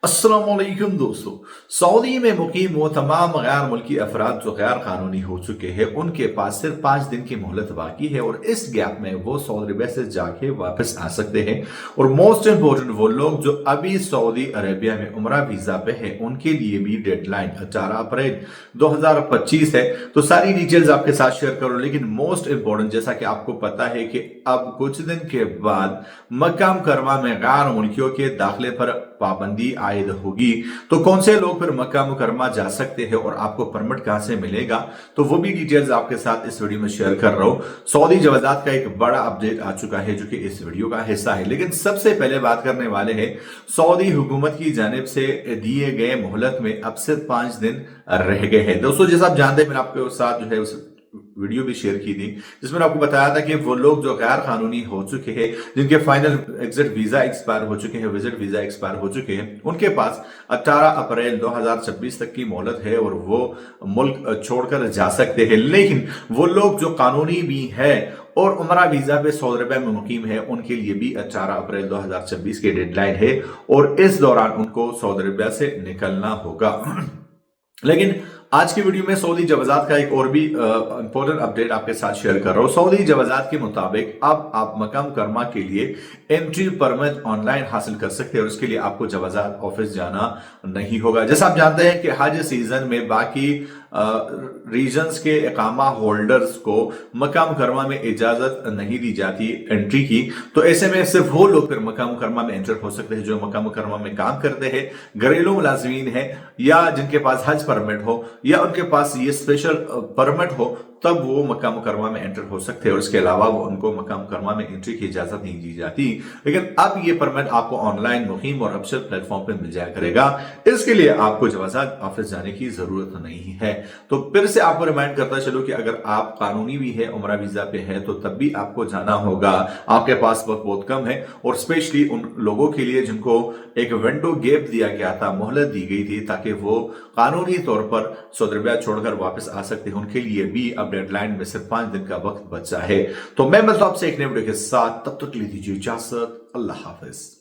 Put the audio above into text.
अस्सलामुअलैकुम दोस्तों। सऊदी में मुकीम वो तमाम गैर मुल्की अफराद जो गैर कानूनी हो चुके हैं उनके पास सिर्फ 5 दिन की मोहलत बाकी है और इस गैप में वो सऊदी अरबिया से जाके वापस आ सकते हैं। और मोस्ट इम्पोर्टेंट वो लोग जो अभी सऊदी अरेबिया में उम्रा वीजा पे है उनके लिए भी डेडलाइन 18 अप्रैल 2025 है। तो सारी डिटेल्स आपके साथ शेयर करो, लेकिन मोस्ट इम्पोर्टेंट जैसा कि आपको पता है कि अब कुछ दिन के बाद मक्का मुकर्रमा में गैर मुल्कियों के दाखिले पर पाबंदी आयद होगी। तो कौन से लोग फिर मक्का मुकर्रमा जा सकते हैं और आपको परमिट कहां से मिलेगा, तो वो भी डिटेल्स आपके साथ इस वीडियो में शेयर कर रहा हूं। सऊदी जवाजात का एक बड़ा अपडेट आ चुका है जो कि इस वीडियो का हिस्सा है, लेकिन सबसे पहले बात करने वाले हैं सऊदी हुकूमत की जानिब से दिए गए मोहलत में अब सिर्फ 5 दिन रह गए हैं। दोस्तों जैसा आप जानते हैं, मैंने आपके साथ जो है उस वीडियो भी शेयर की थी जिसमें आपको बताया था कि वो लोग जो गैर कानूनी हो चुके हैं, जिनके फाइनल एग्जिट वीजा एक्सपायर हो चुके हैं, विजिट वीजा एक्सपायर हो चुके हैं, उनके पास 18 अप्रैल 2026 तक की मोहलत है और वो मुल्क छोड़कर जा सकते हैं। लेकिन वो लोग जो कानूनी भी है और उमरा वीजा पे सऊदी अरबिया में मुकीम है उनके लिए भी 18 अप्रैल 2026 की डेडलाइन है और इस दौरान उनको सऊदी अरबिया से निकलना होगा। लेकिन आज की वीडियो में सऊदी जवाजात का एक और भी इंपॉर्टेंट अपडेट आपके साथ शेयर कर रहा हूं। सऊदी जवाजात के मुताबिक अब आप मक्का मुकर्रमा के लिए एंट्री परमिट ऑनलाइन हासिल कर सकते हैं और उसके लिए आपको जवाजात ऑफिस जाना नहीं होगा। जैसा आप जानते हैं कि हज सीजन में बाकी रीजन्स के इकामा होल्डर्स को मक्का मुकर्रमा में इजाजत नहीं दी जाती एंट्री की, तो ऐसे में सिर्फ वो लोग फिर मक्का मुकर्रमा में एंटर हो सकते हैं जो मक्का मुकर्रमा में काम करते हैं, घरेलू मुलाजिमीन है या जिनके पास हज परमिट हो या उनके पास ये स्पेशल परमिट हो, तब वो मक्का मुकर्रमा में एंटर हो सकते हैं और इसके अलावा वो उनको मक्का मुकर्रमा में एंट्री की इजाजत नहीं दी जाती। लेकिन अब ये परमिट आपको ऑनलाइन मुकीम और ऑफिशियल प्लेटफॉर्म पे मिल जाया करेगा। इसके लिए आपको जवाजात ऑफिस जाने की जरूरत नहीं है। तो फिर से आपको रिमाइंड करता चलो कि अगर आप कानूनी भी है, उमरा वीजा पे है, तो तब भी आपको जाना होगा। आपके पास वक्त बहुत कम है और स्पेशली उन लोगों के लिए जिनको एक विंडो गैप दिया गया था, मोहलत दी गई थी ताकि वो कानूनी तौर पर सऊदी अरबिया छोड़कर वापस आ सकते हैं, उनके लिए भी अब डेडलाइन में सिर्फ 5 दिन का वक्त बचा है। तो मैं आपसे एक नए वीडियो के साथ, तब तक लीजिए इजाजत। अल्लाह हाफिज।